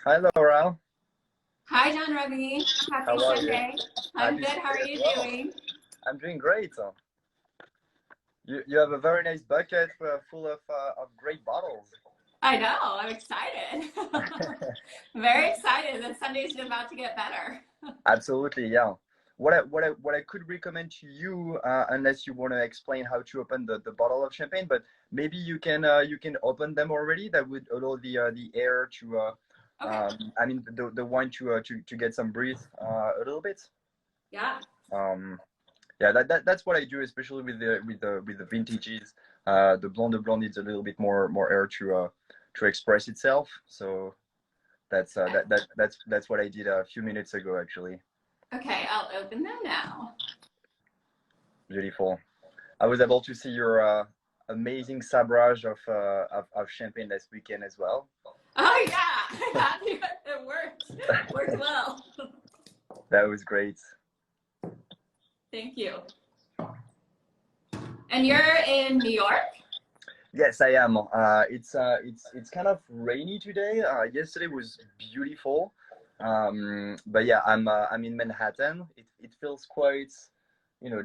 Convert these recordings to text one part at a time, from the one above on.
Hi, Laura. Hi, John Rugby. Happy How are you? Sunday. I'm Happy good. How are Sunday as you well. doing? I'm doing great. You have a very nice bucket full of great bottles. I know. I'm excited. Very excited. The Sunday's about to get better. Absolutely, yeah. What I could recommend to you, unless you want to explain how to open the bottle of champagne, but maybe you can open them already. That would allow the air to Okay. I mean the wine to get some breath a little bit. Yeah. Um, Yeah, that's what I do, especially with the vintages. The blonde needs a little bit more air to express itself. So Okay. that's what I did a few minutes ago, actually. Okay. I'll open them now. Beautiful. I was able to see your amazing sabrage of champagne last weekend as well. Oh, yeah. It worked. Worked well. That was great. Thank you. And you're in New York? Yes, I am. It's kind of rainy today. Yesterday was beautiful, but yeah, I'm in Manhattan. It feels quite,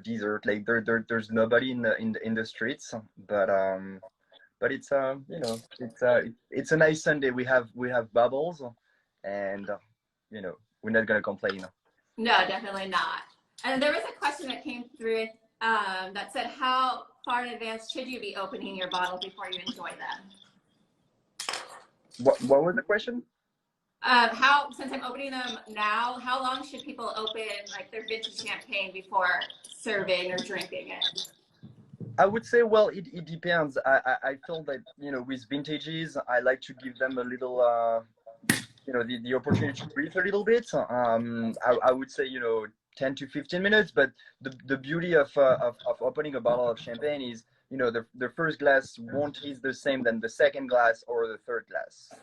desert. Like there's nobody in the streets, but it's a nice Sunday. We have bubbles, and we're not gonna complain. No, definitely not. And there was a question that came through that said, how far in advance should you be opening your bottles before you enjoy them? What was the question? Since I'm opening them now, how long should people open like their vintage champagne before serving or drinking it? I would say, well, it depends. I feel that, with vintages, I like to give them a little, the opportunity to breathe a little bit. I would say, 10 to 15 minutes, but the beauty of opening a bottle of champagne is, the first glass won't taste the same than the second glass or the third glass.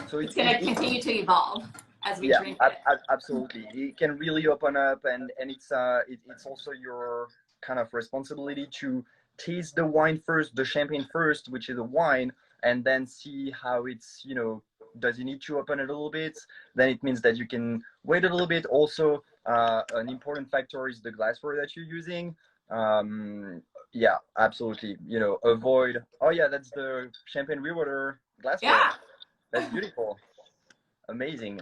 So It's going to continue to evolve as we yeah, drink it. absolutely. It can really open up, and it's also your kind of responsibility to taste the wine first, the champagne first, which is a wine, and then see how does it need to open a little bit? Then it means that you can wait a little bit. Also, an important factor is the glassware that you're using. Yeah, absolutely. Avoid. Oh yeah, that's the Champagne Louis Roederer glassware. Yeah. That's beautiful. Amazing.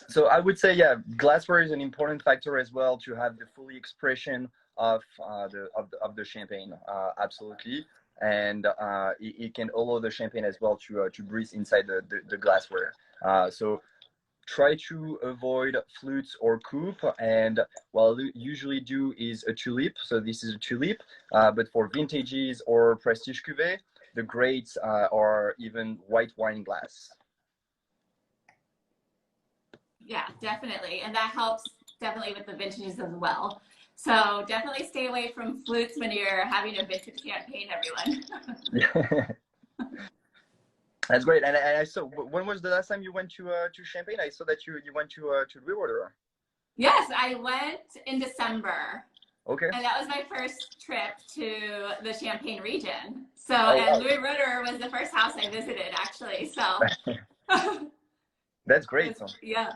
So I would say, yeah, glassware is an important factor as well to have the fully expression of the champagne. Absolutely, and it can allow the champagne as well to breathe inside the glassware. So try to avoid flutes or coupe, and what I usually do is a tulip. So this is a tulip, but for vintages or prestige cuvee, the greats are even white wine glass. Yeah, definitely. And that helps definitely with the vintages as well. So definitely stay away from flutes when you're having a vintage champagne, everyone. That's great. And I saw, when was the last time you went to Champagne? I saw that you went to Louis Roederer. Yes, I went in December. Okay. And that was my first trip to the Champagne region. So, Oh and wow, Louis Roederer was the first house I visited, actually. So, that's it great. was, yeah.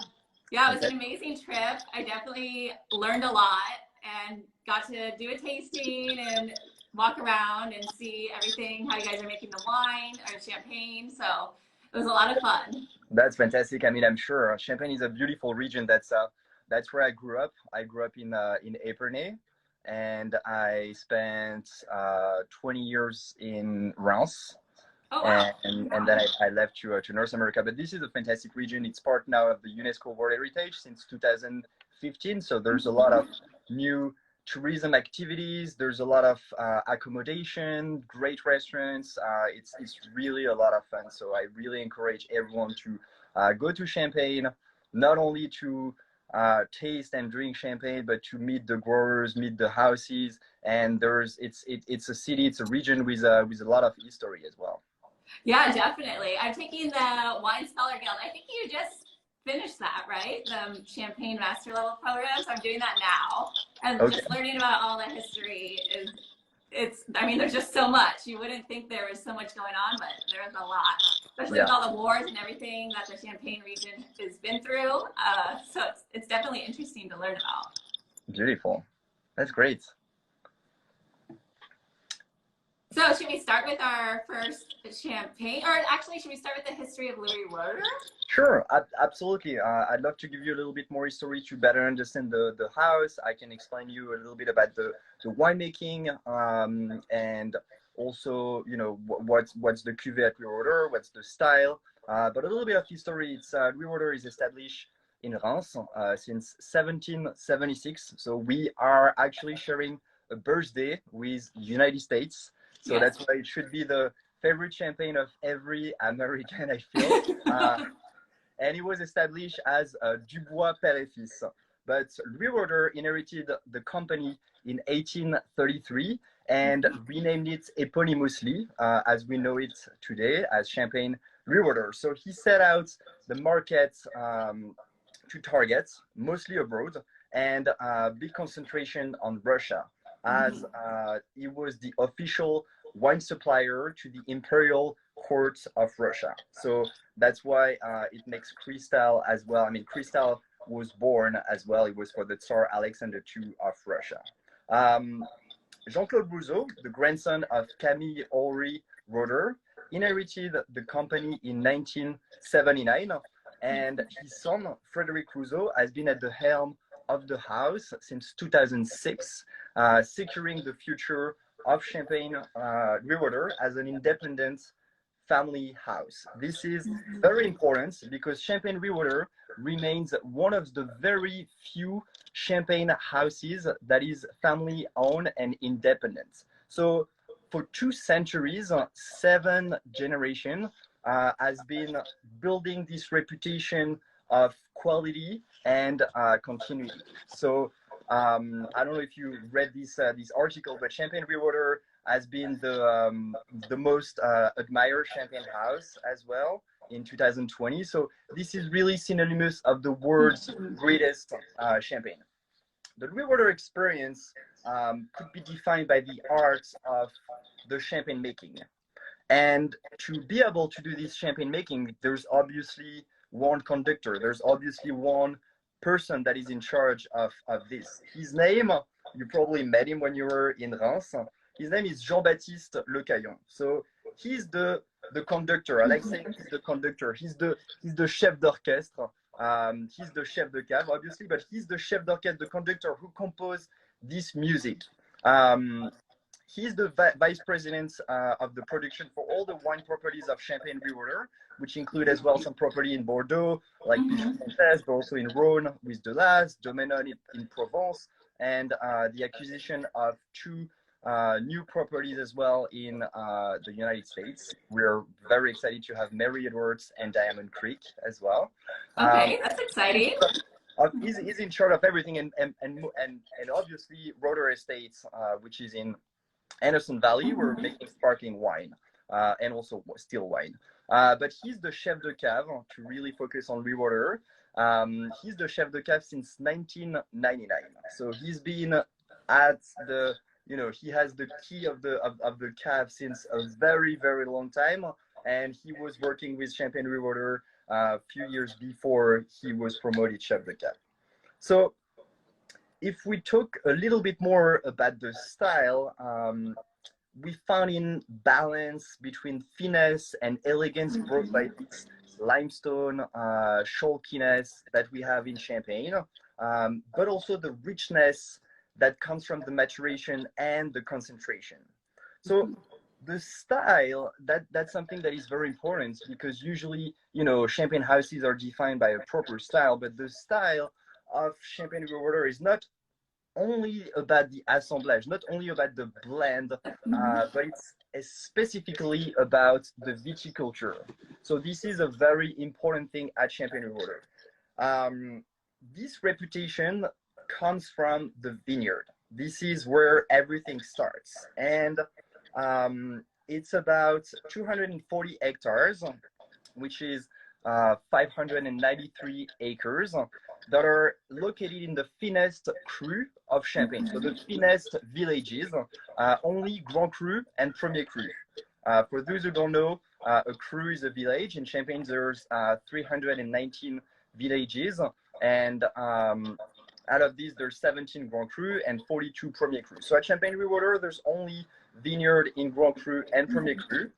Yeah, it was an Fantastic. amazing trip. I definitely learned a lot and got to do a tasting and walk around and see everything, how you guys are making the wine or champagne. So it was a lot of fun. That's fantastic. I mean, I'm sure Champagne is a beautiful region. That's where I grew up. I grew up in Épernay, and I spent 20 years in Reims. Oh, wow. And then I left to North America. But this is a fantastic region. It's part now of the UNESCO World Heritage since 2015. So there's a lot of new tourism activities. There's a lot of accommodation, great restaurants. It's really a lot of fun. So I really encourage everyone to go to Champagne, not only to taste and drink champagne, but to meet the growers, meet the houses. And it's a city, it's a region with a lot of history as well. Yeah, definitely. I'm taking the Wine Scholar Guild. I think you just finished that, right? The Champagne Master Level program. So I'm doing that now. And Okay. just learning about all the history I mean, there's just so much. You wouldn't think there was so much going on, but there was a lot. especially with all the wars and everything that the Champagne region has been through. So it's definitely interesting to learn about. Beautiful. That's great. So should we start with our first champagne, or actually should we start with the history of Louis Roederer? Sure, absolutely. I'd love to give you a little bit more history to better understand the house. I can explain you a little bit about the winemaking, and also, you know, what's the cuvée at Louis Roederer, what's the style, but a little bit of history. It's Louis Roederer is established in Reims since 1776. So we are actually sharing a birthday with the United States. So that's why it should be the favorite champagne of every American, I feel. And it was established as Dubois Père et Fils. But Louis Roederer inherited the company in 1833 and renamed it eponymously, as we know it today, as Champagne Louis Roederer. So he set out the market to target, mostly abroad, and big concentration on Russia, as he was the official wine supplier to the imperial court of Russia. So that's why it makes Cristal as well. I mean, Cristal was born as well. It was for the Tsar Alexander II of Russia. Jean-Claude Bouzeau, the grandson of Camille Henri Roederer, inherited the company in 1979, and his son, Frédéric Rousseau, has been at the helm of the house since 2006, securing the future of Champagne Louis Roederer as an independent family house. This is very important because Champagne Louis Roederer remains one of the very few champagne houses that is family owned and independent. So for 2 centuries, 7 generations has been building this reputation of quality and continuity. So I don't know if you read this article, but Champagne Louis Roederer has been the most admired champagne house as well in 2020. So this is really synonymous of the world's greatest champagne. The Louis Roederer experience could be defined by the art of the champagne making. And to be able to do this champagne making, there's obviously one conductor. There's obviously one person that is in charge of this. His name, you probably met him when you were in Reims. His name is Jean-Baptiste Lecaillon. So he's the conductor. I like saying he's the conductor. He's the chef d'orchestre. He's the chef de cave, obviously, but he's the chef d'orchestre, the conductor who composed this music. He's the vice president of the production for all the wine properties of Champagne Louis Roederer, which include as well some property in Bordeaux, like Pichon-Fontaine, but also in Rhône with Delas, Domenon in Provence, and the acquisition of 2 new properties as well in the United States. We're very excited to have Mary Edwards and Diamond Creek as well. Okay, that's exciting. He's in charge of everything, and obviously Roederer Estates, which is in Anderson Valley, we're making sparkling wine and also still wine. But he's the chef de cave to really focus on Louis Roederer. He's the chef de cave since 1999. So he's been at the, you know, he has the key of the cave since a very, very long time. And he was working with Champagne Louis Roederer a few years before he was promoted chef de cave. So if we talk a little bit more about the style, we found in balance between finesse and elegance brought by this limestone chalkiness that we have in Champagne, but also the richness that comes from the maturation and the concentration. So the style, that's something that is very important, because usually, you know, champagne houses are defined by a proper style, but the style of Champagne Louis Roederer is not only about the assemblage, not only about the blend, but it's specifically about the viticulture. So this is a very important thing at Champagne Louis Roederer. This reputation comes from the vineyard. This is where everything starts. And it's about 240 hectares, which is 593 acres, that are located in the finest cru of Champagne. So the finest villages, only Grand Cru and Premier Cru. For those who don't know, a cru is a village. In Champagne, there's 319 villages, and out of these, there's 17 Grand Cru and 42 Premier Cru. So at Champagne Louis Roederer, there's only vineyard in Grand Cru and Premier Cru.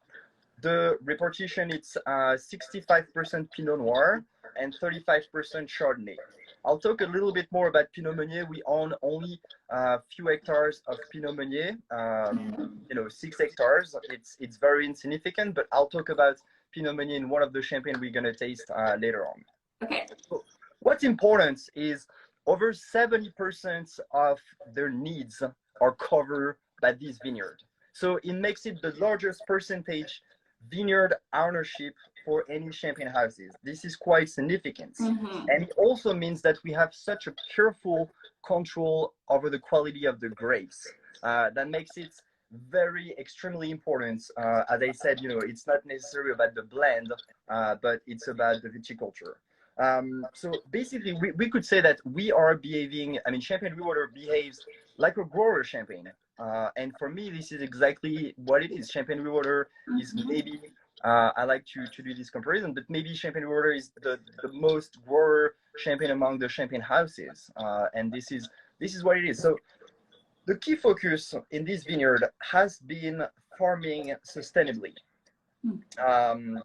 The repartition, it's 65% Pinot Noir and 35% Chardonnay. I'll talk a little bit more about Pinot Meunier. We own only a few hectares of Pinot Meunier, 6 hectares. It's very insignificant, but I'll talk about Pinot Meunier in one of the champagne we're going to taste later on. Okay. So what's important is over 70% of their needs are covered by this vineyard. So it makes it the largest percentage vineyard ownership for any champagne houses. This is quite significant. And it also means that we have such a careful control over the quality of the grapes. That makes it very extremely important. As I said, it's not necessarily about the blend, but it's about the viticulture. So basically, we could say that we are behaving, Champagne Louis Roederer behaves like a grower champagne. And for me, this is exactly what it is. Champagne Louis Roederer is maybe, I like to do this comparison, but maybe Champagne Louis Roederer is the most grower champagne among the champagne houses. And this is what it is. So the key focus in this vineyard has been farming sustainably. To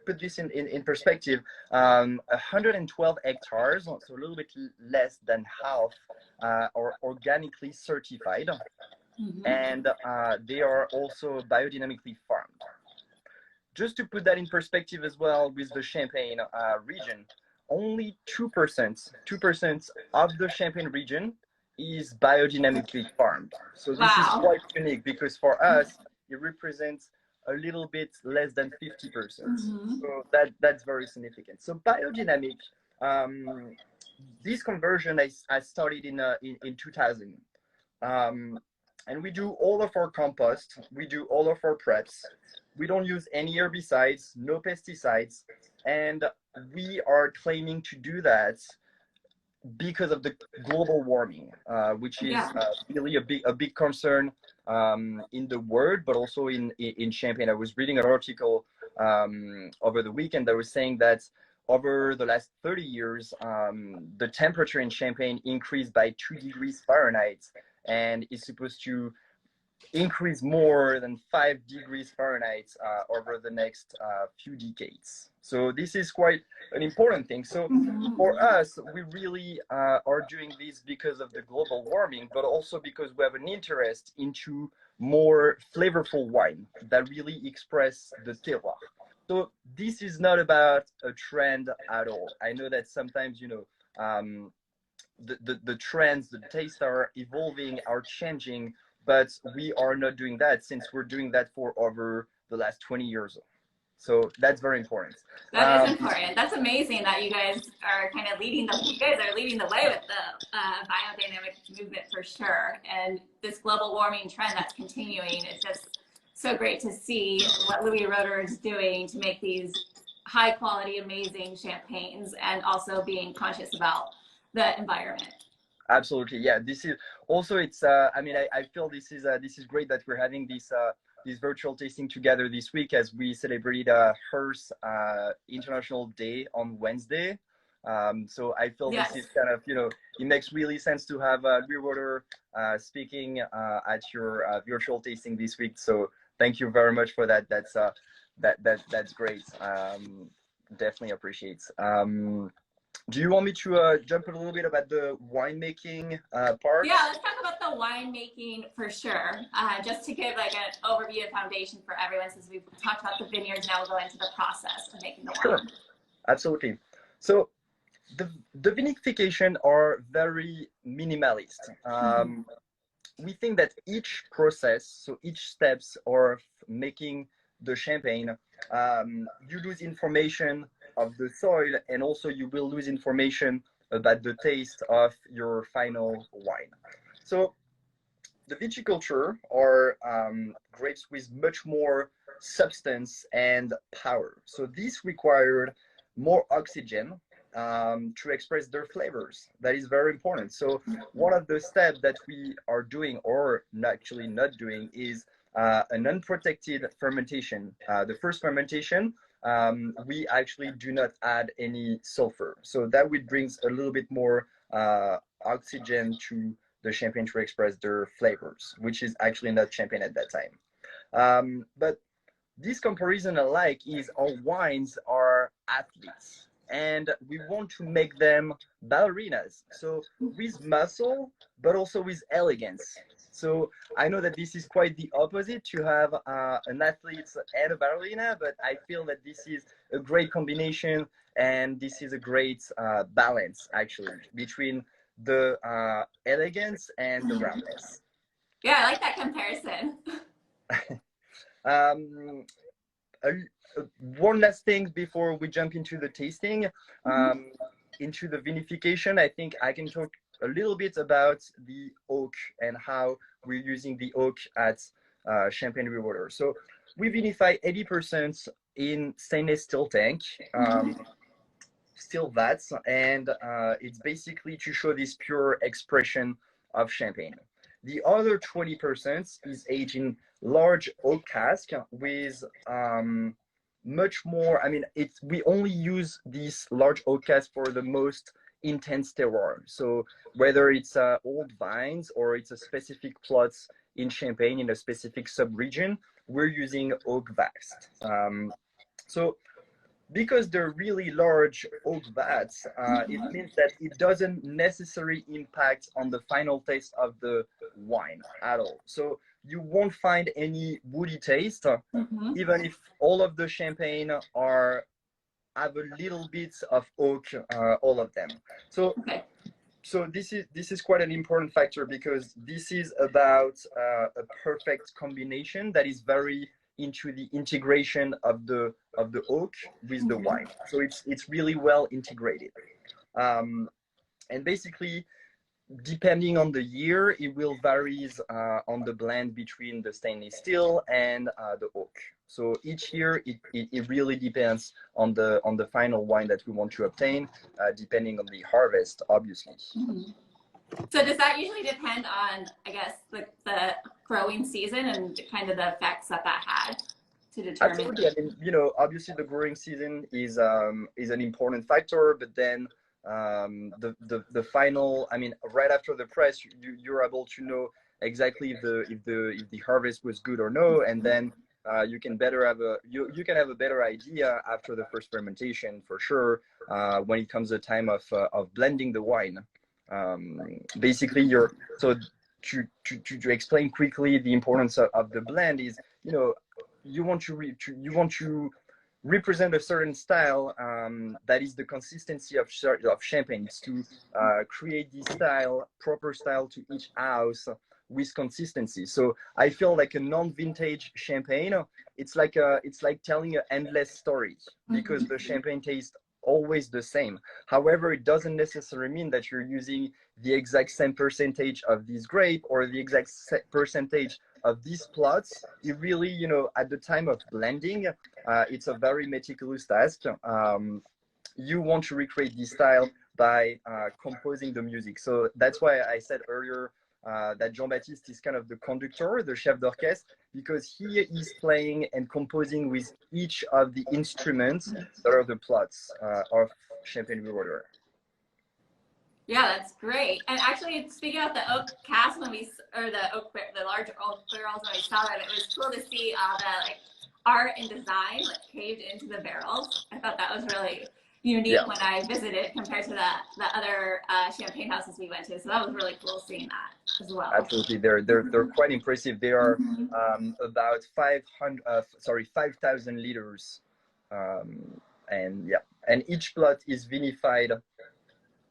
put this in perspective, 112 hectares, so a little bit less than half, are organically certified, and they are also biodynamically farmed. Just to put that in perspective as well with the Champagne region, only 2% of the Champagne region is biodynamically farmed. So this is quite unique because for us, it represents a little bit less than 50%. So that's very significant. So biodynamic, this conversion I started in 2000. And we do all of our compost, we do all of our preps. We don't use any herbicides, no pesticides, and we are claiming to do that because of the global warming, which is really a big concern in the world, but also in Champagne. I was reading an article over the weekend that was saying that over the last 30 years, the temperature in Champagne increased by 2 degrees Fahrenheit, and is supposed to increase more than 5 degrees Fahrenheit over the next few decades. So this is quite an important thing. So for us, we really are doing this because of the global warming, but also because we have an interest into more flavorful wine that really express the terroir. So this is not about a trend at all. I know that sometimes, the trends, the tastes are evolving, are changing, but we are not doing that since we're doing that for over the last 20 years. So that's very important. That is important. That's amazing that you guys are kind of leading the way with the biodynamic movement for sure. And this global warming trend that's continuing, it's just so great to see what Louis Roederer is doing to make these high quality, amazing champagnes, and also being conscious about the environment. Absolutely, yeah. This is also, it's I feel this is great that we're having this virtual tasting together this week as we celebrated Hearst International Day on Wednesday. So I feel this is kind of, it makes really sense to have Louis Roederer speaking at your virtual tasting this week. So thank you very much for that. That's great. Definitely appreciate. Do you want me to jump a little bit about the winemaking part? Yeah, let's talk about the winemaking for sure. Just to give like an overview and foundation for everyone, since we've talked about the vineyards, now we'll go into the process of making the wine. Sure, absolutely. So the vinification are very minimalist. We think that each process, so each steps of making the champagne, you lose information of the soil, and also you will lose information about the taste of your final wine. So the viticulture are grapes with much more substance and power. So this required more oxygen to express their flavors. That is very important. So one of the steps that we are doing, or actually not doing, is an unprotected fermentation. The first fermentation, we actually do not add any sulfur. So that would brings a little bit more oxygen to the champagne to express their flavors, which is actually not champagne at that time. But this comparison I like is our wines are athletes and we want to make them ballerinas. So with muscle, but also with elegance. So I know that this is quite the opposite to have an athlete and a ballerina, but I feel that this is a great combination and this is a great balance actually between the elegance and the roundness. Yeah, I like that comparison. Um, one last thing before we jump into the tasting, into the vinification, I think I can talk a little bit about the oak and how we're using the oak at Champagne Louis Roederer. So we vinify 80% in stainless steel tank, steel vats, and it's basically to show this pure expression of champagne. The other 20% is aged in large oak cask with much more. I mean, we only use these large oak casks for the most intense terroir. So whether it's old vines or it's a specific plots in Champagne in a specific sub-region, we're using oak vats. So because they're really large oak vats, it means that it doesn't necessarily impact on the final taste of the wine at all. So you won't find any woody taste, even if all of the champagne have a little bit of oak, all of them. So so this is quite an important factor because this is about a perfect combination that is very into the integration of the oak with the wine. So it's really well integrated. And basically, depending on the year, it will varies on the blend between the stainless steel and the oak. So each year, it really depends on the final wine that we want to obtain, depending on the harvest, obviously. So does that usually depend on, I guess, the growing season and kind of the effects that had to determine? Absolutely. I mean, you know, obviously the growing season is an important factor, but then the final, I mean, right after the press, you're able to know exactly if the harvest was good or no, and then you can better have you can have a better idea after the first fermentation for sure when it comes the time of blending the wine. Basically, so to explain quickly the importance of the blend is, you know, you want to represent a certain style that is the consistency of champagne. It's to create this style, proper style to each house with consistency. So I feel like a non-vintage champagne, it's like telling an endless story because the champagne tastes always the same. However, it doesn't necessarily mean that you're using the exact same percentage of this grape or the exact percentage of these plots. It really, you know, at the time of blending, it's a very meticulous task. You want to recreate this style by composing the music. So that's why I said earlier that Jean-Baptiste is kind of the conductor, the chef d'orchestre, because he is playing and composing with each of the instruments that are the plots of Champagne Louis Roederer. Yeah, that's great. And actually, speaking of the oak cask, the large oak barrels, when we saw that, it was cool to see all the like art and design like caved into the barrels. I thought that was really unique when I visited compared to the other champagne houses we went to. So that was really cool seeing that as well. Absolutely, they're quite impressive. They are about 5,000 liters, and yeah, and each plot is vinified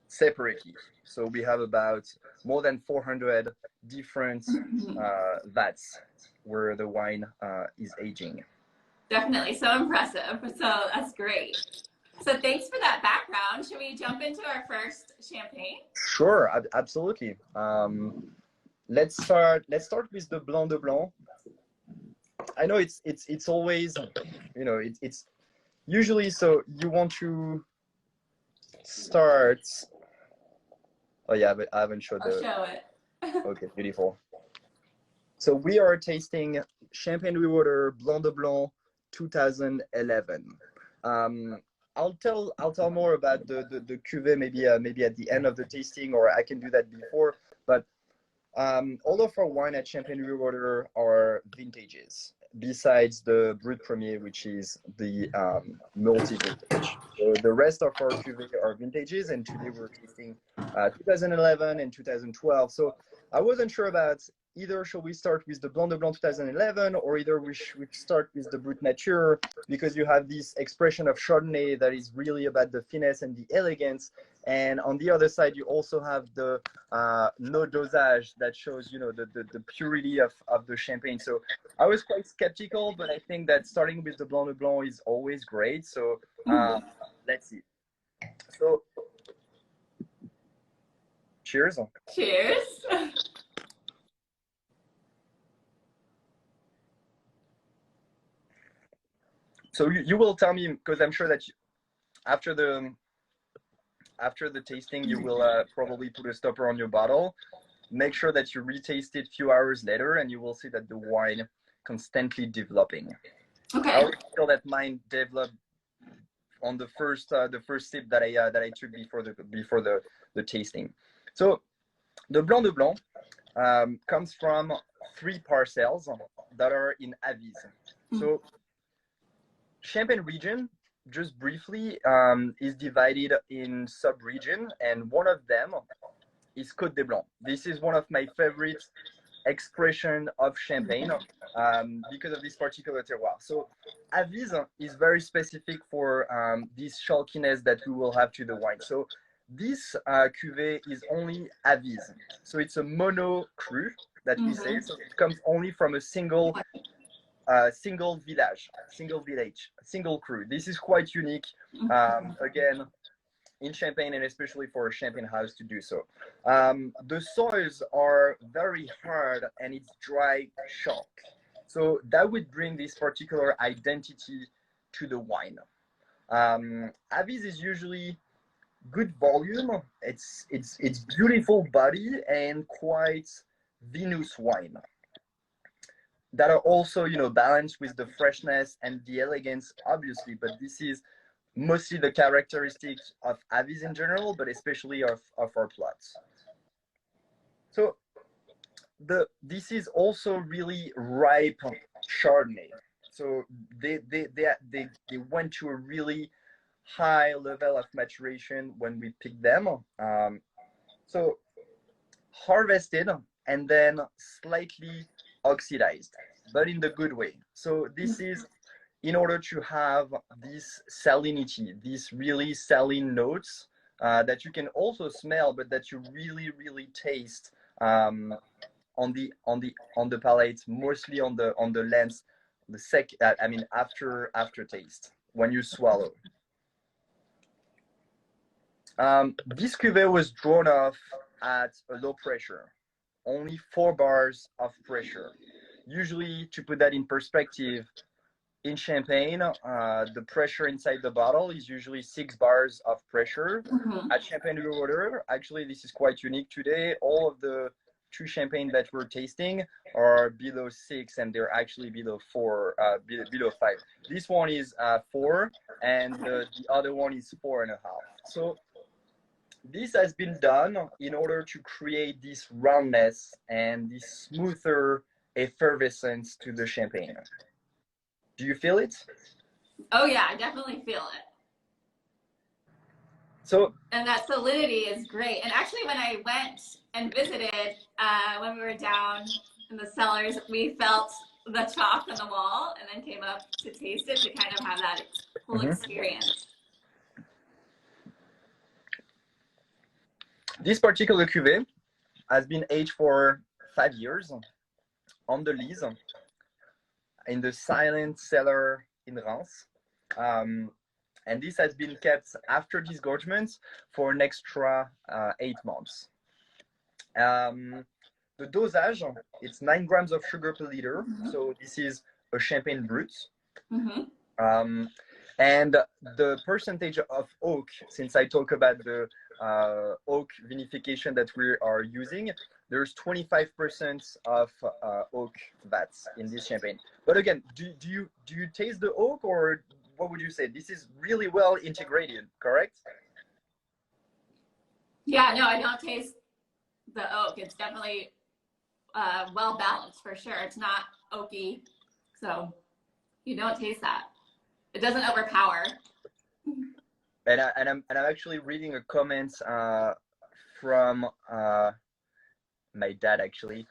separately. So we have about more than 400 different vats where the wine is aging. Definitely, so impressive. So that's great. So thanks for that background. Should we jump into our first champagne? Sure, absolutely. Let's start with the Blanc de Blanc. I know it's always, you know, it's usually, so you want to start. Oh yeah, but I haven't showed I'll show it. Okay, beautiful. So we are tasting Champagne Louis Roederer Blanc de Blanc 2011. I'll tell more about the cuvée maybe at the end of the tasting, or I can do that before. But all of our wine at Champagne Louis Roederer are vintages, besides the Brut Premier, which is the multi-vintage. So the rest of our cuvée are vintages, and today we're tasting 2011 and 2012. So I wasn't sure about either should we start with the Blanc de Blanc 2011, or either we should start with the Brut Nature, because you have this expression of Chardonnay that is really about the finesse and the elegance. And on the other side, you also have the no dosage that shows, you know, the purity of the champagne. So I was quite skeptical, but I think that starting with the Blanc de Blanc is always great. So let's see. So cheers. Cheers. So you will tell me, because I'm sure that after the tasting, you will probably put a stopper on your bottle. Make sure that you retaste it a few hours later, and you will see that the wine constantly developing. Okay. I already feel that mine developed on the first sip that I took before the tasting. So the Blanc de Blanc comes from 3 parcels that are in Aviz. So Champagne region, just briefly, is divided in sub-region, and one of them is Côte des Blancs. This is one of my favorite expression of Champagne because of this particular terroir. So Aviz is very specific for this chalkiness that we will have to the wine. So this cuvée is only Aviz. So it's a mono cru that we say. So it comes only from a single village, single cru. This is quite unique, again, in Champagne, and especially for a Champagne house to do so. The soils are very hard and it's dry chalk. So that would bring this particular identity to the wine. Aviz is usually good volume. It's beautiful body and quite vinous wine that are also, you know, balanced with the freshness and the elegance, obviously, but this is mostly the characteristics of Aviz in general, but especially of our plots. So this is also really ripe Chardonnay. So they went to a really high level of maturation when we picked them. So harvested and then slightly oxidized, but in the good way. So this is in order to have this salinity, these really saline notes that you can also smell, but that you really taste on the palate, mostly on the lens, after taste when you swallow. This cuvée was drawn off at a low pressure, only 4 bars of pressure. Usually, to put that in perspective, in Champagne, the pressure inside the bottle is usually 6 bars of pressure. At Champagne Louis Roederer, actually, this is quite unique today. All of the 2 Champagne that we're tasting are below 6, and they're actually below 4, below 5. This one is 4, and the other one is 4.5. So this has been done in order to create this roundness and this smoother effervescence to the Champagne. Do you feel it? Oh yeah, I definitely feel it. So, and that salinity is great. And actually, when I went and visited, when we were down in the cellars, we felt the chalk on the wall, and then came up to taste it to kind of have that whole experience. This particular cuvée has been aged for 5 years on the lees in the silent cellar in Reims. And this has been kept after disgorgement for an extra 8 months. The dosage, it's 9 grams of sugar per liter. So this is a Champagne Brut. And the percentage of oak, since I talk about the oak vinification that we are using, there's 25% of oak vats in this champagne. But again, do you taste the oak, or what would you say? This is really well integrated, correct? Yeah, no, I don't taste the oak. It's definitely well balanced for sure. It's not oaky, so you don't taste that. It doesn't overpower. And I'm actually reading a comment from my dad actually,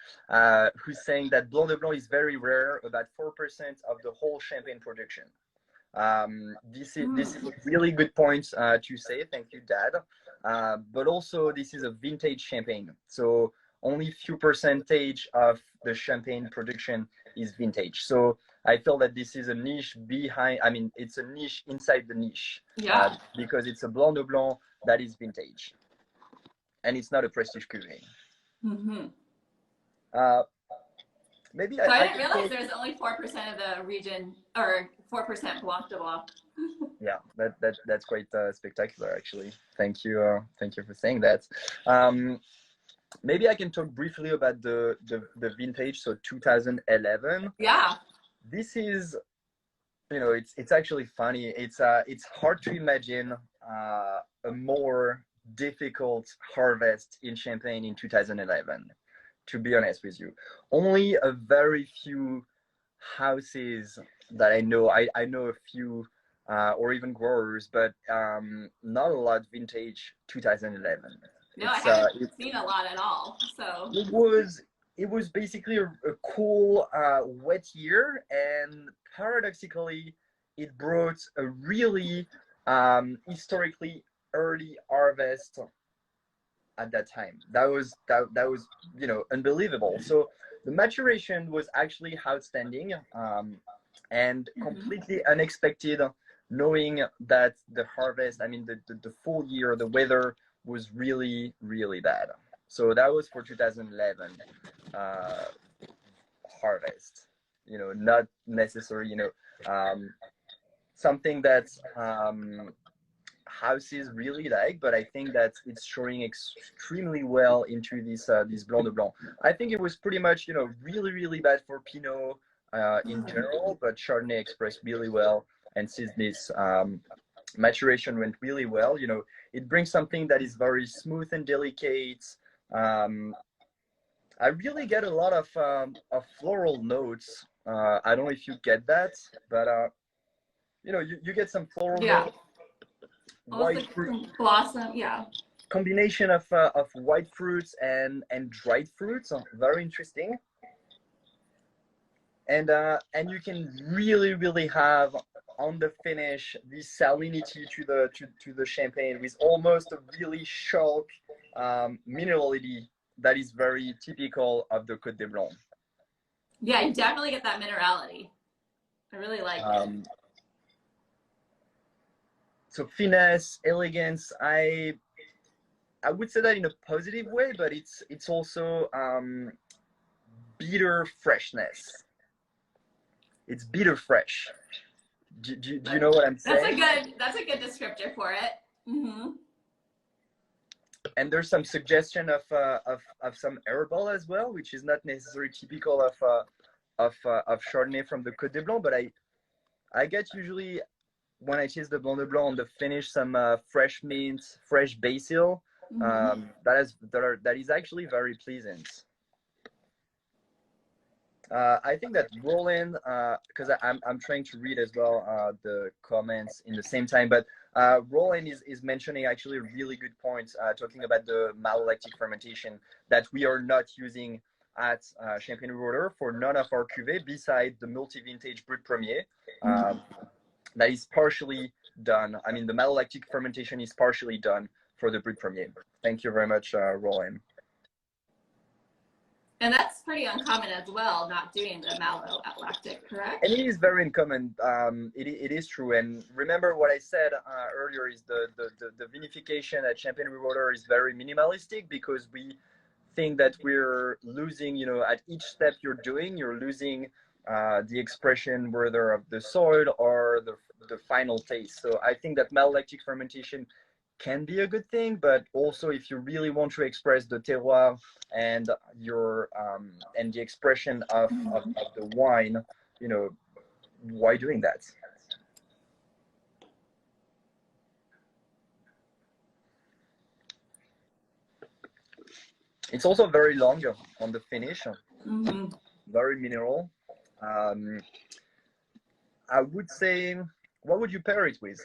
who's saying that Blanc de Blanc is very rare, about 4% of the whole champagne production. This is a really good point to say. Thank you, Dad. But also, this is a vintage champagne, so only few percentage of the champagne production is vintage. So I feel that this is a niche behind. I mean, it's a niche inside the niche. Yeah. Because it's a Blanc de Blanc that is vintage, and it's not a prestige cuvée. Mm-hmm. Maybe so I didn't realize there's only 4% of the region, or 4% Blanc de Blanc. Yeah, that's quite spectacular, actually. Thank you for saying that. Maybe I can talk briefly about the vintage, so 2011. Yeah. This is, it's actually funny. It's hard to imagine a more difficult harvest in Champagne in 2011. To be honest with you, only a very few houses that I know. I know a few, or even growers, but not a lot vintage 2011. No, I haven't seen a lot at all. So it was basically a cool, wet year, and paradoxically, it brought a really historically early harvest at that time. That was unbelievable. So the maturation was actually outstanding, and completely unexpected, knowing that the harvest, I mean the full year, the weather was really, really bad. So that was for 2011 harvest. Not necessary, something that houses really like, but I think that it's showing extremely well into this Blanc de Blanc. I think it was pretty much, really, really bad for Pinot in general, but Chardonnay expressed really well, and since this maturation went really well, it brings something that is very smooth and delicate. I really get a lot of floral notes. I don't know if you get that, but you get some floral notes. White fruit blossom, yeah. Combination of white fruits and dried fruits, very interesting. And you can really, really have on the finish this salinity to the champagne, with almost a really sharp minerality that is very typical of the Côte des Blancs. Yeah, you definitely get that minerality. I really like it. So finesse, elegance, I would say that in a positive way, but it's also bitter freshness. It's bitter fresh. Do you know what I'm saying? That's a good descriptor for it. Mm-hmm. And there's some suggestion of some herbal as well, which is not necessarily typical of Chardonnay from the Côte des Blancs, but I get usually, when I taste the Blanc de Blanc, on the finish, some fresh mint, fresh basil. That is actually very pleasant. I think that Roland, because I'm trying to read as well the comments in the same time, but Roland is mentioning actually a really good point, talking about the malolactic fermentation that we are not using at Champagne Louis Roederer for none of our cuvées, beside the multi-vintage Brut Premier. That is partially done. I mean, the malolactic fermentation is partially done for the Brut Premier. Thank you very much, Roland. And that's pretty uncommon as well, not doing the malolactic, correct? And it is very uncommon. It is true. And remember what I said earlier is the vinification at Champagne Louis Roederer is very minimalistic, because we think that we're losing, at each step you're doing, you're losing the expression, whether of the soil or the final taste. So I think that malolactic fermentation can be a good thing, but also if you really want to express the terroir and your and the expression of the wine, you know, why doing that? It's also very long on the finish, very mineral. I would say, what would you pair it with?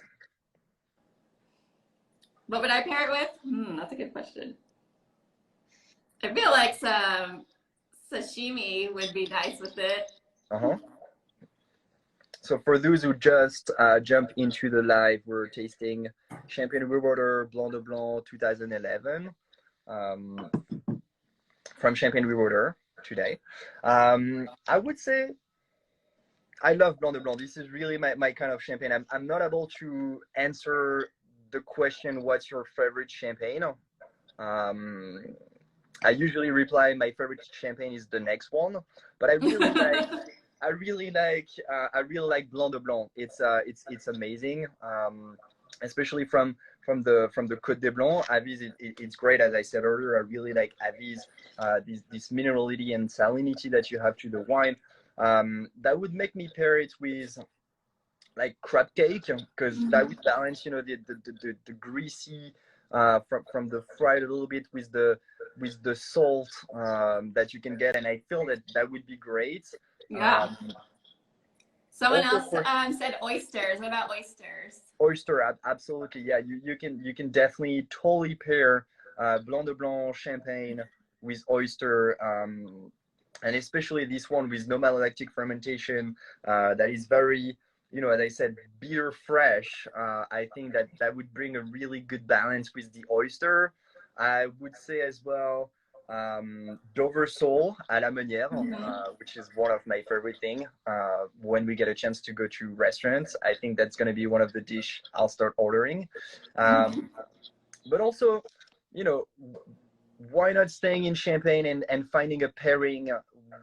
What would I pair it with? That's a good question. I feel like some sashimi would be nice with it. So for those who just jump into the live, we're tasting Champagne Louis Roederer Blanc de Blanc 2011 from Champagne Louis Roederer today. I would say I love Blanc de Blanc. This is really my kind of champagne. I'm not able to answer the question, what's your favorite champagne? I usually reply, my favorite champagne is the next one, but I really like Blanc de Blanc. It's amazing, especially from the Côte des Blancs. Avis, it's great. As I said earlier, I really like Avis, this minerality and salinity that you have to the wine. That would make me pair it with like crab cake, because that would balance, you know, the greasy from the fried a little bit with the salt that you can get, and I feel that would be great. Yeah. Someone else said oysters. What about oysters? Oyster, absolutely. Yeah, you can definitely totally pair Blanc de Blanc champagne with oyster, and especially this one with no malolactic fermentation. That is very, you know, as I said, bitter fresh. I think that would bring a really good balance with the oyster. I would say as well Dover sole à la meunière, which is one of my favorite thing. When we get a chance to go to restaurants, I think that's going to be one of the dish I'll start ordering. But also, you know, why not staying in Champagne and finding a pairing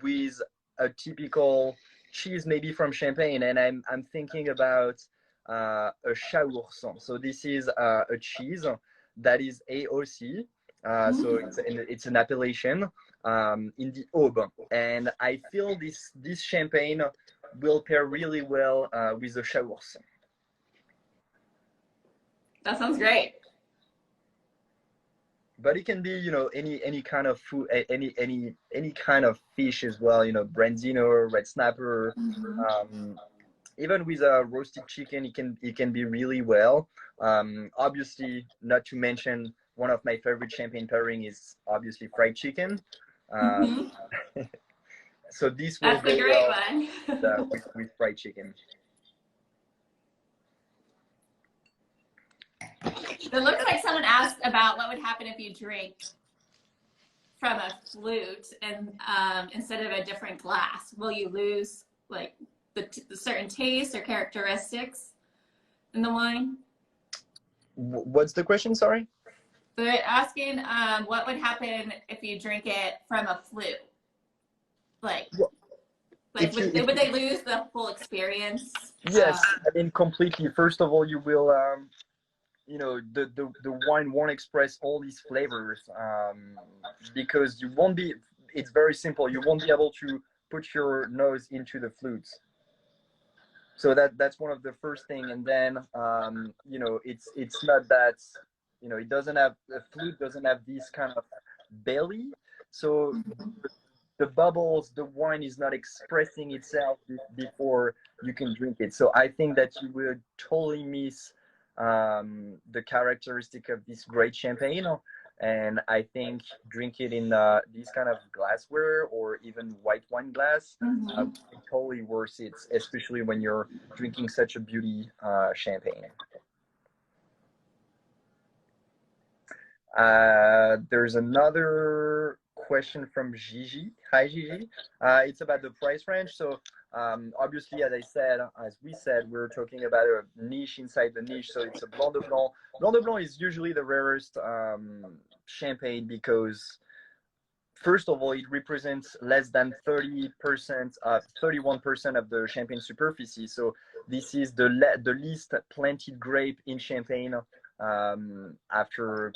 with a typical cheese, maybe from Champagne? And I'm thinking about a chaource. So this is a cheese that is AOC. So it's an appellation in the Aube, and I feel this champagne will pair really well with the chaource. That sounds great. But it can be, you know, any kind of food, any kind of fish as well. You know, branzino, red snapper. Even with a roasted chicken, it can be really well. Obviously, not to mention, one of my favorite champagne pairing is obviously fried chicken. So this will go well with fried chicken. It looks like someone asked about what would happen if you drink from a flute and instead of a different glass. Will you lose like the certain taste or characteristics in the wine? What's the question? Sorry. They're asking what would happen if you drink it from a flute? Would they lose the full experience? Yes, I mean completely. First of all, you will, you know, the wine won't express all these flavors because you won't be. It's very simple. You won't be able to put your nose into the flutes. So that's one of the first thing, and then you know, it's not that, you know, the flute doesn't have this kind of belly, so the bubbles, the wine is not expressing itself before you can drink it. So I think that you would totally miss the characteristic of this great champagne, and I think drink it in this kind of glassware or even white wine glass totally worth it, especially when you're drinking such a beauty champagne. There's another question from Gigi. Hi, Gigi. It's about the price range. So obviously, as we said, we're talking about a niche inside the niche. So it's a Blanc de Blanc. Blanc de Blanc is usually the rarest champagne because, first of all, it represents less than 30%, 31% of the champagne superficie. So this is the least planted grape in Champagne. after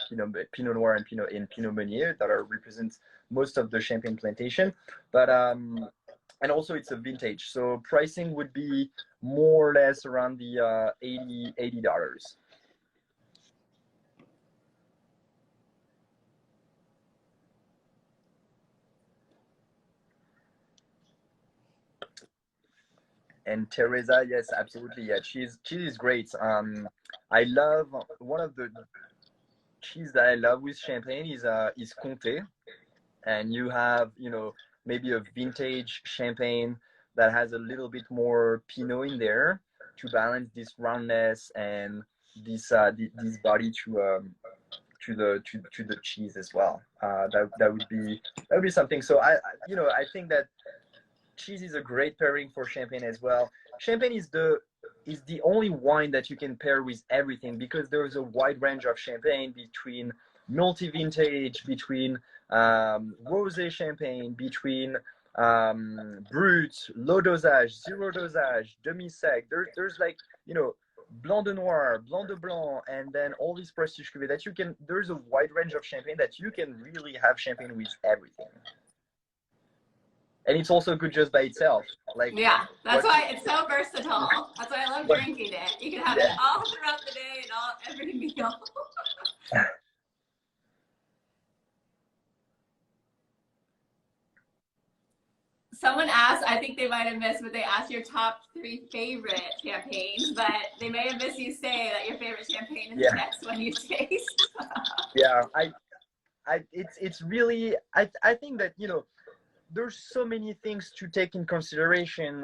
Pinot Noir and Pinot Meunier that are represents most of the Champagne plantation. But and also it's a vintage, so pricing would be more or less around the $80. And Teresa, yes, absolutely. Yeah, cheese is great. I love one of the cheese that I love with Champagne is Comté, and you have maybe a vintage Champagne that has a little bit more Pinot in there to balance this roundness and this body to the cheese as well. That would be something. So I think that cheese is a great pairing for Champagne as well. Champagne is the only wine that you can pair with everything, because there is a wide range of Champagne, between multi-vintage, between rosé Champagne, between brut, low dosage, zero dosage, demi-sec. There's like Blanc de Noir, Blanc de Blanc, and then all these prestige cuvées that you can. There's a wide range of Champagne that you can really have Champagne with everything. And it's also good just by itself. Like, yeah, that's why it's so versatile. That's why I love drinking it. You can have it all throughout the day and every meal. Someone asked, I think they might have missed, but they asked your top 3 favorite champagnes, but they may have missed you say that your favorite champagne is the next one you taste. Yeah, it's really, I think that, there's so many things to take in consideration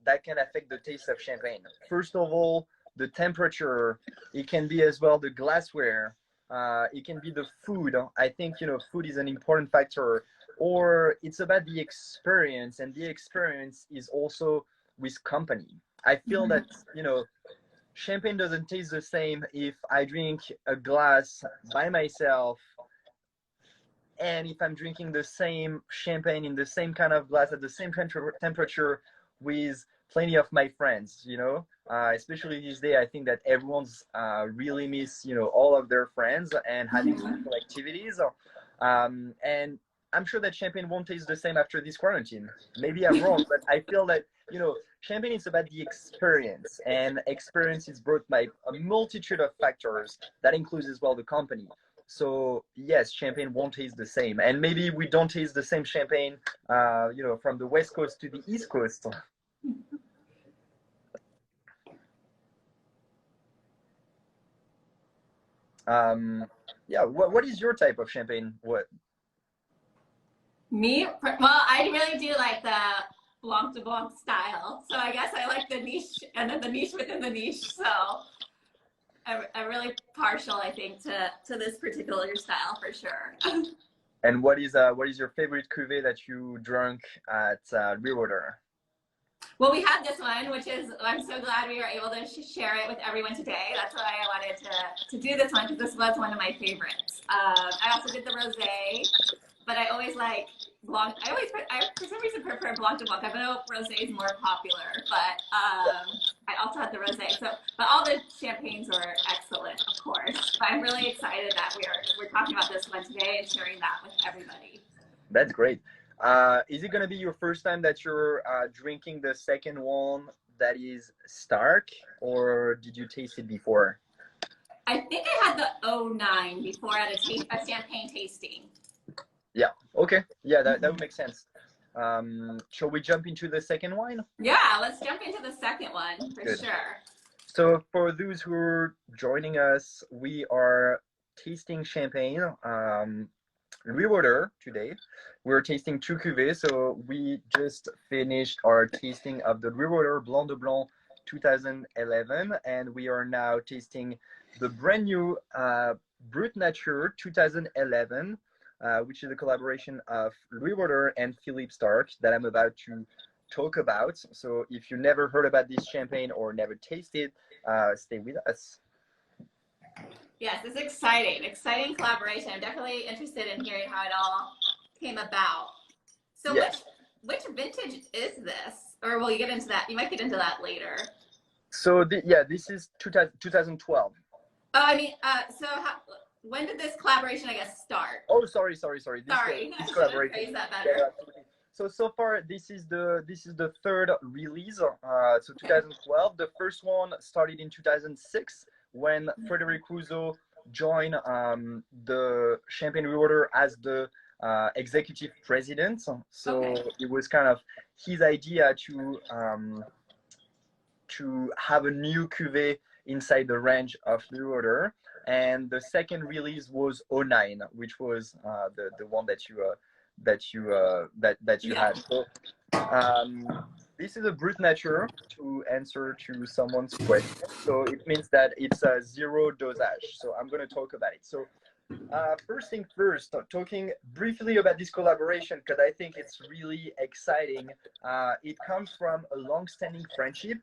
that can affect the taste of Champagne. First of all, the temperature. It can be as well the glassware. It can be the food. I think food is an important factor. Or it's about the experience, and the experience is also with company. I feel that Champagne doesn't taste the same if I drink a glass by myself, and if I'm drinking the same Champagne in the same kind of glass at the same temperature with plenty of my friends, especially these days. I think that everyone's really miss, all of their friends and having social activities. And I'm sure that Champagne won't taste the same after this quarantine. Maybe I'm wrong, but I feel that, Champagne is about the experience, and experience is brought by a multitude of factors that includes as well the company. So yes, Champagne won't taste the same, and maybe we don't taste the same Champagne, from the West Coast to the East Coast. Yeah. What is your type of Champagne? What? Me? Well, I really do like the Blanc de Blanc style. So I guess I like the niche, and then the niche within the niche. So I'm really partial, I think, to this particular style for sure. And what is your favorite cuvée that you drank at Louis Roederer? Well, we had this one, which is, I'm so glad we were able to share it with everyone today. That's why I wanted to do this one, because this was one of my favorites. I also did the rosé, but I always like Blanc. I for some reason prefer Blanc de Blanc. I know rosé is more popular, but I also had the rosé. So, but all the champagnes were excellent, of course. But I'm really excited that we're talking about this one today and sharing that with everybody. That's great. Is it going to be your first time that you're drinking the second one that is Stark, or did you taste it before? I think I had the 09 before at a champagne tasting. Yeah. Okay. Yeah, that would make sense. Shall we jump into the second wine? Yeah, let's jump into the second one for Good. sure. So for those who are joining us, we are tasting Champagne Louis Roederer today. We're tasting 2 cuvées. So we just finished our tasting of the Louis Roederer Blanc de Blanc 2011, and we are now tasting the brand new Brut Nature 2011, which is a collaboration of Louis Roederer and Philippe Starck that I'm about to talk about. So if you never heard about this champagne or never tasted, stay with us. Yes, it's exciting collaboration. I'm definitely interested in hearing how it all came about. So yes. Which vintage is this? Or will you get into that? You might get into that later. So this is 2012. Oh, I mean, so when did this collaboration, I guess, start? Oh, sorry. Sorry, This I should have collaboration. phrased that Yeah, better. absolutely. So far, this is the third release. So 2012. The first one started in 2006 when Frederic Rousseau joined the Champagne Louis Roederer as the executive president. So Okay. it was kind of his idea to have a new cuvée inside the range of Louis Roederer. And the second release was '09, which was the one that you Yeah. had. So this is a Brut Nature, to answer to someone's question. So it means that it's a zero dosage. So I'm going to talk about it. So first thing first, talking briefly about this collaboration because I think it's really exciting. It comes from a long-standing friendship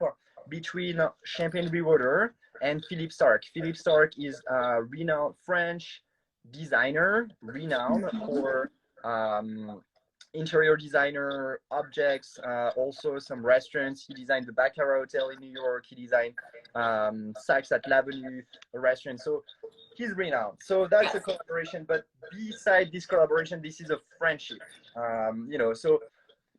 between Champagne Louis Roederer and Philippe Starck. Philippe Starck is a renowned French designer, renowned for interior designer, objects, also some restaurants. He designed the Baccarat Hotel in New York. He designed Saks at l'Avenue, a restaurant. So he's renowned. So that's a collaboration. But beside this collaboration, this is a friendship. So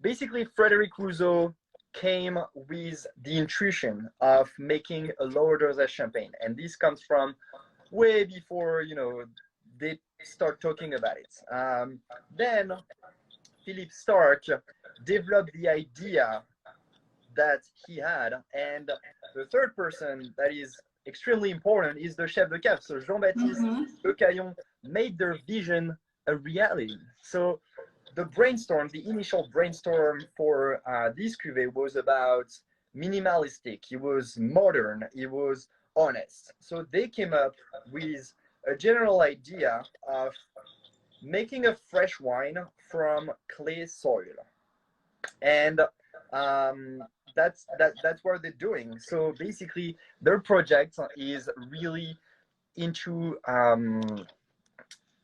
basically, Frederic Rousseau came with the intuition of making a lower dosage champagne, and this comes from way before they start talking about it. Then Philippe Starck developed the idea that he had, and the third person that is extremely important is the chef de cave. So Jean-Baptiste Lecaillon made their vision a reality. So the initial brainstorm for this cuvée was about minimalistic. It was modern. It was honest. So they came up with a general idea of making a fresh wine from clay soil, and that's what they're doing. So basically, their project is really into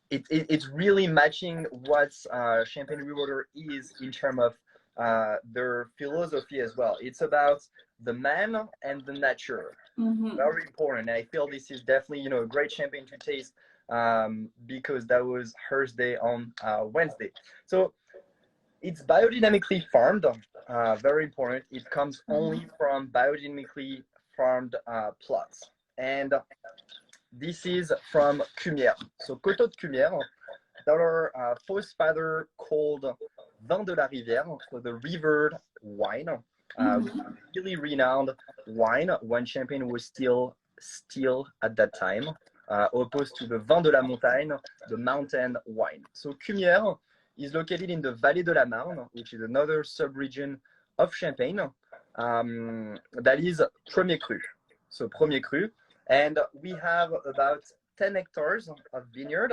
it's really matching what Champagne Louis Roederer is in terms of their philosophy as well. It's about the man and the nature. Very important. I feel this is definitely a great champagne to taste because that was Thursday on Wednesday. So it's biodynamically farmed. Very important. It comes only from biodynamically farmed plots, and this is from Cumière. So Coteaux de Cumière, there are post father called Vin de la Rivière, so the river wine, really renowned wine when Champagne was still at that time, opposed to the Vin de la Montagne, the mountain wine. So Cumière is located in the Vallée de la Marne, which is another sub-region of Champagne, that is Premier Cru. So Premier Cru. And we have about 10 hectares of vineyard,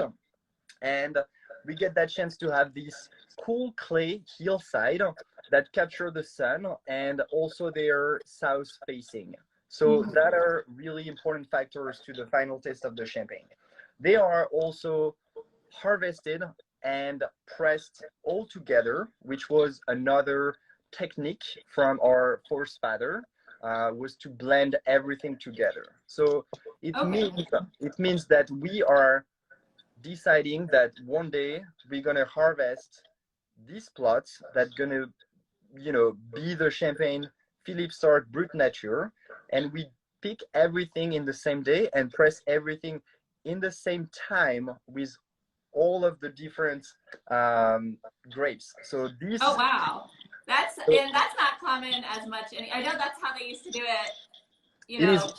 and we get that chance to have this cool clay hillside that capture the sun, and also they're south facing. So that are really important factors to the final taste of the champagne. They are also harvested and pressed all together, which was another technique from our forefather. Was to blend everything together. So it means that we are deciding that one day we're gonna harvest these plots that gonna be the Champagne Philippe Starck Brut Nature, and we pick everything in the same day and press everything in the same time with all of the different grapes. So this. Oh wow. That's not common as much. I know that's how they used to do it,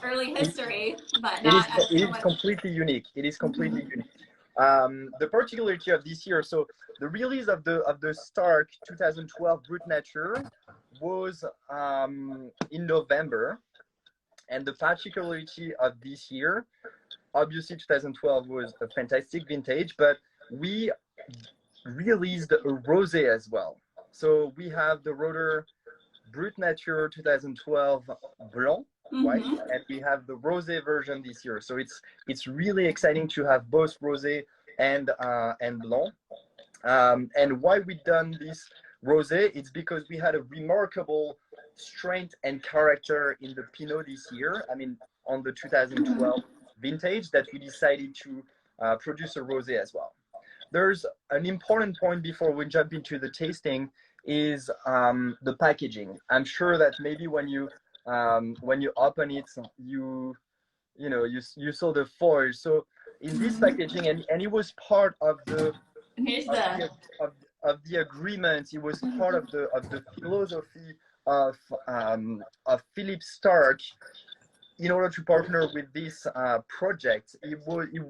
early history, but not as it so is much. completely unique. It is completely unique. The particularity of this year, so the release of the Starck 2012 Brut Nature was in November, and the particularity of this year, obviously 2012 was a fantastic vintage, but we released a rosé as well. So we have the Roederer Brut Nature 2012 Blanc, white, and we have the rosé version this year. So it's really exciting to have both rosé and Blanc. And why we done this rosé? It's because we had a remarkable strength and character in the Pinot this year. I mean, on the 2012 vintage that we decided to produce a rosé as well. There's an important point before we jump into the tasting is the packaging. I'm sure that maybe when you open it, you saw the foil. So in this packaging, and it was part of the of the agreement. It was part of the philosophy of Philip Stark. In order to partner with this project, he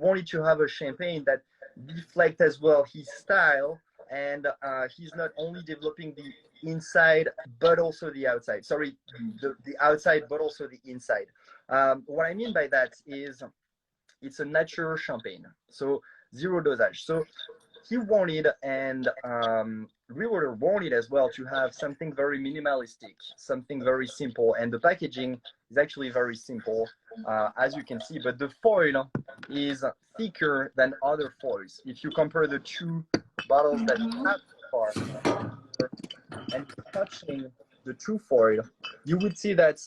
wanted to have a champagne that reflect as well his style, and he's not only developing the inside but also the outside. Sorry, the outside but also the inside. What I mean by that is it's a natural champagne, so zero dosage. So he wanted, and Roederer wanted as well, to have something very minimalistic, something very simple, and the packaging is actually very simple, as you can see, but the foil is thicker than other foils. If you compare the two bottles that we have so far, and touching the true foil, you would see that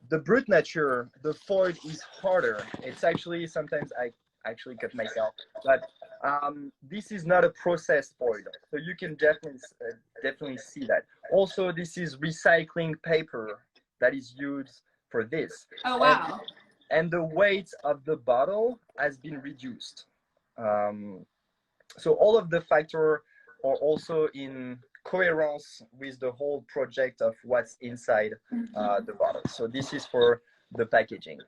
the Brut Nature, the foil is harder. It's actually, sometimes I actually cut myself, but this is not a processed foil, so you can definitely see that. Also, this is recycling paper that is used for this. Oh wow! And the weight of the bottle has been reduced. So all of the factors are also in coherence with the whole project of what's inside the bottle. So this is for the packaging.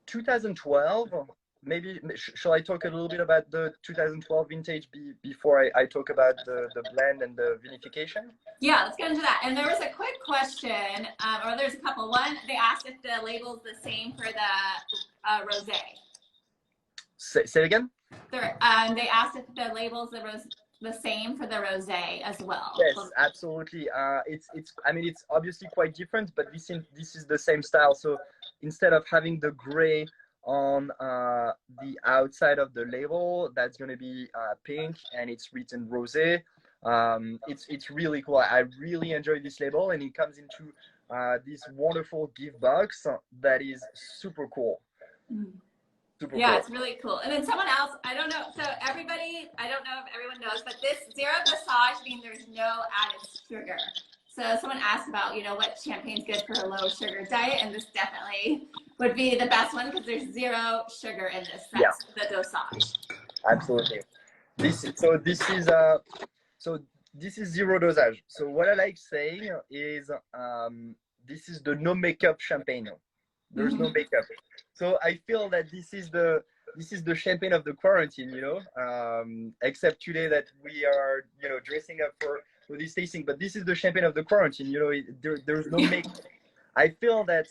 2012, maybe shall I talk a little bit about the 2012 vintage before I talk about the blend and the vinification? Yeah, let's get into that. And there was a quick question, or there's a couple. One, they asked if the label's the same for the rosé. Say it again? They asked if the label's the same for the rosé as well. Yes, absolutely. I mean, it's obviously quite different, but this is the same style. So instead of having the gray on the outside of the label, that's going to be pink, and it's written rosé. It's really cool. I really enjoy this label, and it comes into this wonderful gift box that is super cool. Super yeah, cool. It's really cool. And then someone else, I don't know. So everybody, I don't know if everyone knows, but this zero dosage means there's no added sugar. So someone asked about, what champagne's good for a low sugar diet, and this definitely would be the best one because there's zero sugar in this. That's the dosage. Absolutely. This is zero dosage. So what I like saying is this is the no makeup champagne. There's no makeup. So I feel that this is the champagne of the quarantine, except today that we are, dressing up for this tasting, but this is the champagne of the quarantine, there's no makeup. I feel that,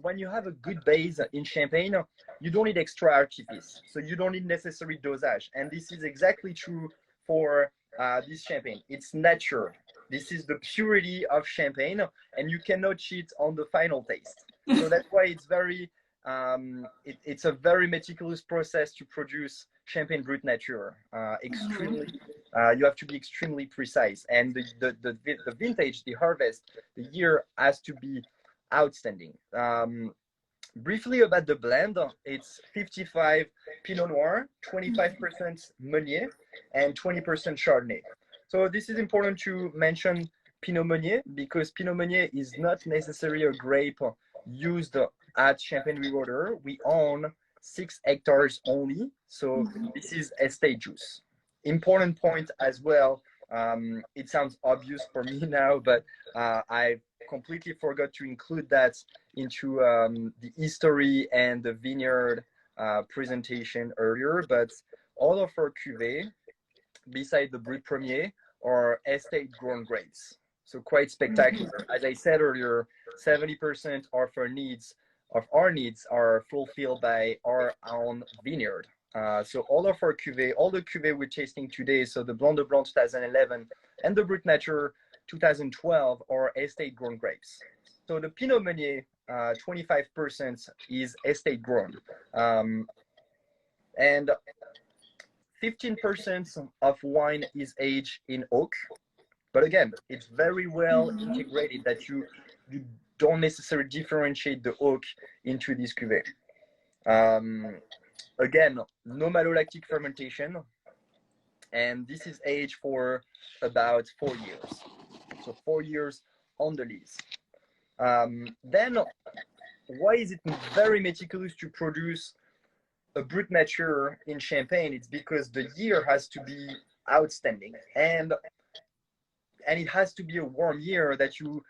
when you have a good base in champagne, you don't need extra artifice. So you don't need necessary dosage. And this is exactly true for this champagne. It's natural. This is the purity of champagne, and you cannot cheat on the final taste. So that's why it's very, it's a very meticulous process to produce Champagne Brut Nature. Extremely, you have to be extremely precise. And the vintage, the harvest, the year has to be outstanding. Briefly about the blend, it's 55 Pinot Noir, 25% Meunier, and 20% Chardonnay. So this is important to mention Pinot Meunier, because Pinot Meunier is not necessarily a grape used at Champagne Louis Roederer. We own 6 hectares only, so this is estate juice. Important point as well, it sounds obvious for me now, but I completely forgot to include that into the history and the vineyard presentation earlier, but all of our cuvées, beside the Brut Premier, are estate grown grapes. So quite spectacular. As I said earlier, 70% of our needs are fulfilled by our own vineyard. So all of our cuvées, all the cuvées we're tasting today, so the Blanc de Blanc 2011 and the Brut Nature 2012 are estate grown grapes. So the Pinot Meunier, 25% is estate grown. And 15% of wine is aged in oak. But again, it's very well integrated that you don't necessarily differentiate the oak into this cuvée. Again, no malolactic fermentation, and this is aged for about 4 years. So 4 years on the lees. Then, why is it very meticulous to produce a Brut Nature in Champagne? It's because the year has to be outstanding, and it has to be a warm year that you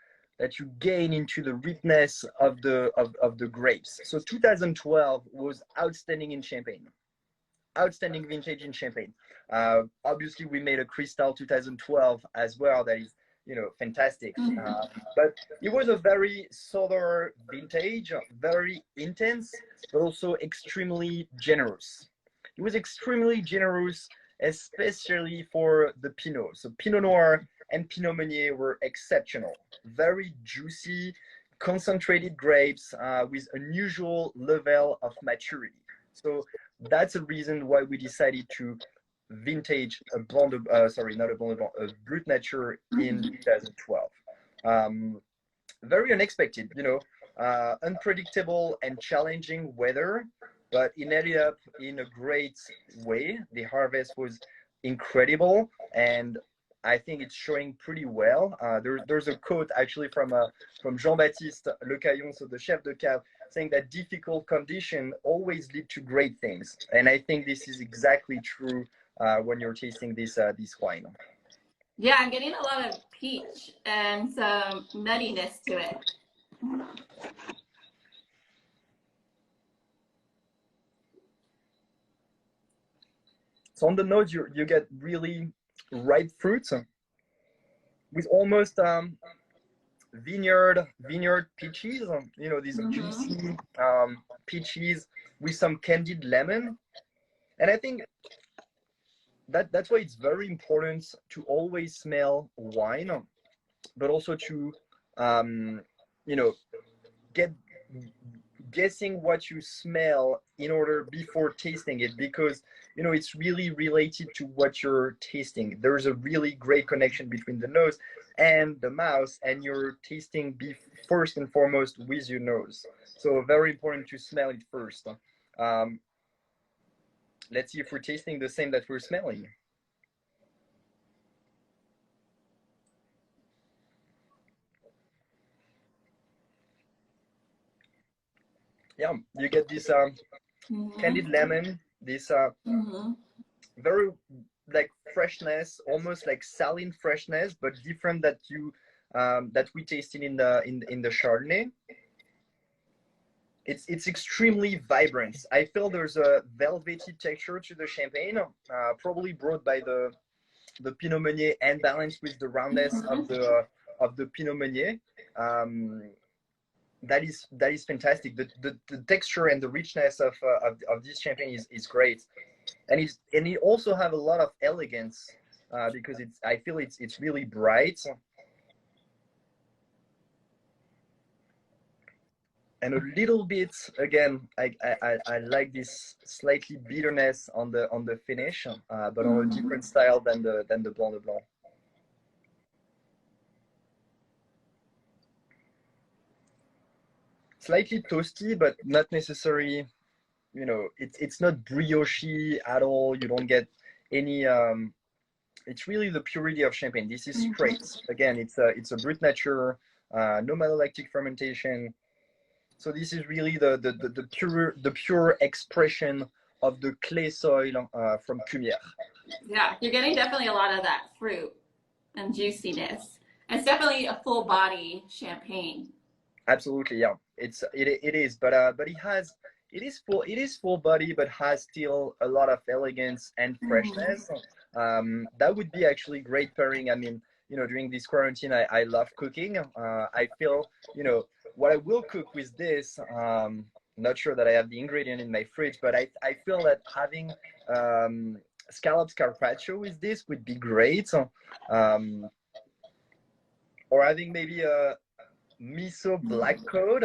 gain into the richness of the grapes. So 2012 was outstanding in Champagne, outstanding vintage in Champagne. Obviously, we made a Cristal 2012 as well. That is, fantastic. But it was a very southern vintage, very intense, but also extremely generous. It was extremely generous, especially for the Pinot. So Pinot Noir and Pinot Meunier were exceptional. Very juicy, concentrated grapes with unusual level of maturity. So that's a reason why we decided to vintage a blonde, sorry, not a blonde, a Brut Nature in 2012. Very unexpected, unpredictable and challenging weather, but it ended up in a great way. The harvest was incredible, and I think it's showing pretty well. There's a quote actually from Jean-Baptiste Lecaillon, so the chef de cave, saying that difficult conditions always lead to great things, and I think this is exactly true when you're tasting this wine. Yeah, I'm getting a lot of peach and some nuttiness to it. So on the nose, you get really ripe fruits with almost vineyard peaches. These juicy peaches with some candied lemon, and I think that's why it's very important to always smell wine, but also to guessing what you smell in order before tasting it, because it's really related to what you're tasting. There's a really great connection between the nose and the mouth, and you're tasting first and foremost with your nose. So very important to smell it first. Let's see if we're tasting the same that we're smelling. Yeah, you get this candied lemon, this very like freshness, almost like saline freshness, but different that we tasted in the Chardonnay. It's extremely vibrant. I feel there's a velvety texture to the Champagne, probably brought by the Pinot Meunier and balanced with the roundness of the Pinot Meunier. That is fantastic. The texture and the richness of this Champagne is great, and it also have a lot of elegance because I feel it's really bright. And a little bit, again, I like this slightly bitterness on the finish, but on a different style than the Blanc de Blanc. Slightly toasty, but not necessarily. It's not brioche at all. You don't get any. It's really the purity of Champagne. This is straight. Again, it's a Brut Nature, no malolactic fermentation. So this is really the pure expression of the clay soil from Cumières. Yeah, you're getting definitely a lot of that fruit and juiciness. It's definitely a full body Champagne. Absolutely, yeah. It is, but it is full body, but has still a lot of elegance and freshness. That would be actually great pairing. I mean, during this quarantine, I love cooking. I feel, what I will cook with this, not sure that I have the ingredient in my fridge, but I feel that having scallops carpaccio with this would be great. Or having maybe a miso black cod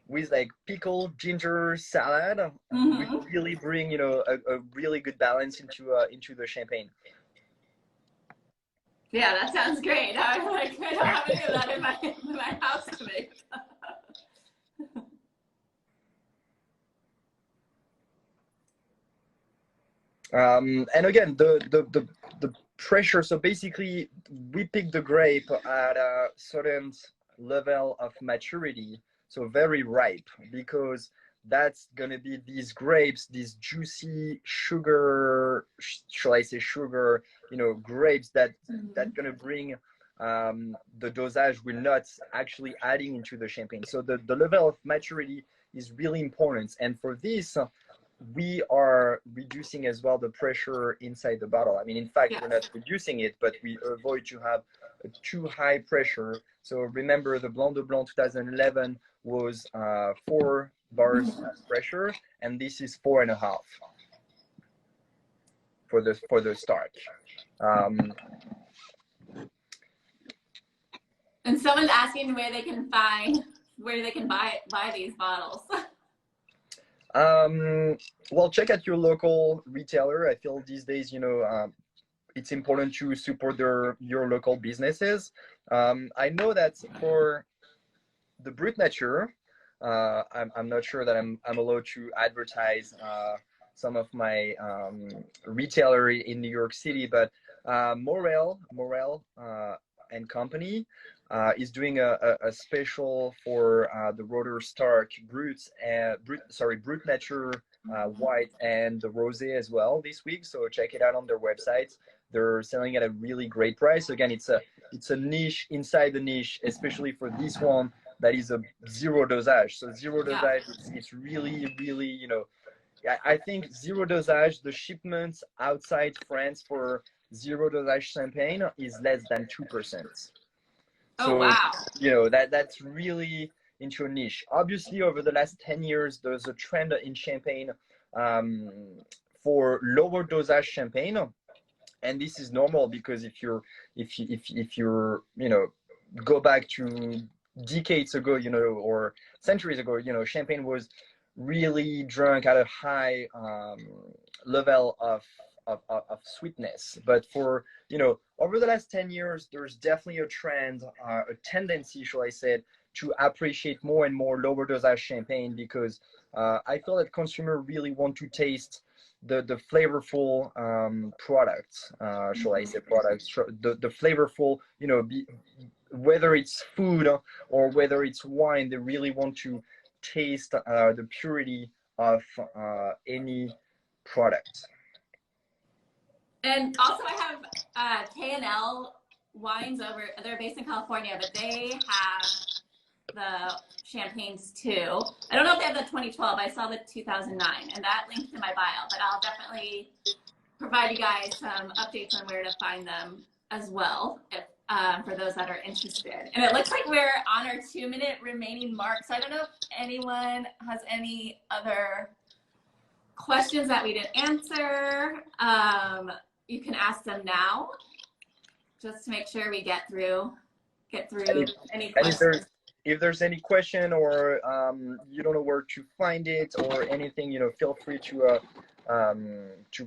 with like pickled ginger salad would really bring a really good balance into the Champagne. Yeah, that sounds great. I'm like, I don't have any of that in my house to make. And again, the pressure. So basically, we pick the grape at a certain level of maturity, so very ripe, because that's gonna be these grapes, these juicy sugar, shall I say sugar, grapes that gonna bring the dosage we're not actually adding into the champagne. So the level of maturity is really important, and for this we are reducing as well the pressure inside the bottle. I mean, in fact, Yes. we're not reducing it, but we avoid to have a too high pressure. So remember, the Blanc de Blanc 2011 was 4 bars pressure, and this is 4.5 for the start. And someone's asking where they can buy these bottles. Well, check out your local retailer. I feel these days, it's important to support your local businesses. I know that for the Brut Nature, I'm not sure that I'm allowed to advertise some of my retailer in New York City, but Morel and Company is doing a special for the Roederer Stark Brut Nature white and the rosé as well this week. So check it out on their website. They're selling at a really great price. Again, it's a niche inside the niche, especially for this one that is a zero dosage. So zero dosage, it's really, really, I think zero dosage, the shipments outside France for zero dosage champagne is less than 2%. Oh, wow. That's really into a niche. Obviously, over the last 10 years, there's a trend in champagne for lower dosage champagne. And this is normal because if you're go back to decades ago, or centuries ago, champagne was really drunk at a high level of sweetness. But for over the last 10 years, there's definitely a trend, a tendency, shall I say, to appreciate more and more lower dosage champagne, because I feel that consumers really want to taste the flavorful products, shall I say products, the flavorful, whether it's food or whether it's wine, they really want to taste the purity of any product. And also I have K&L wines they're based in California, but they have the champagnes too. I don't know if they have the 2012. I saw the 2009, and that linked in my bio, but I'll definitely provide you guys some updates on where to find them as well, for those that are interested. And it looks like we're on our 2-minute remaining mark, so I don't know if anyone has any other questions that we didn't answer. You can ask them now, just to make sure we get through any questions. If there's any question, or you don't know where to find it or anything, feel free to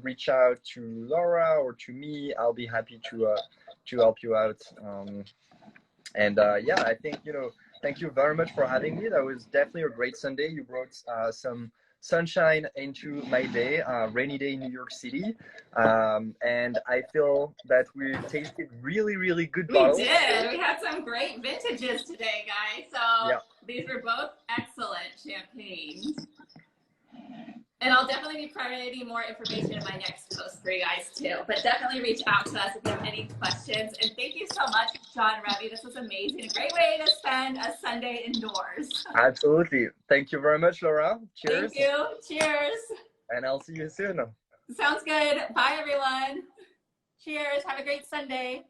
reach out to Laura or to me. I'll be happy to help you out. Yeah, I think, thank you very much for having me. That was definitely a great Sunday. You brought some sunshine into my day, rainy day in New York City. And I feel that we tasted really, really good bottles. We did. We had some great vintages today, guys. So these were both excellent champagnes. And I'll definitely be providing more information in my next post for you guys too. But definitely reach out to us if you have any questions. And thank you so much, John Revy. This was amazing. A great way to spend a Sunday indoors. Absolutely. Thank you very much, Laura. Cheers. Thank you. Cheers. And I'll see you soon. Sounds good. Bye, everyone. Cheers. Have a great Sunday.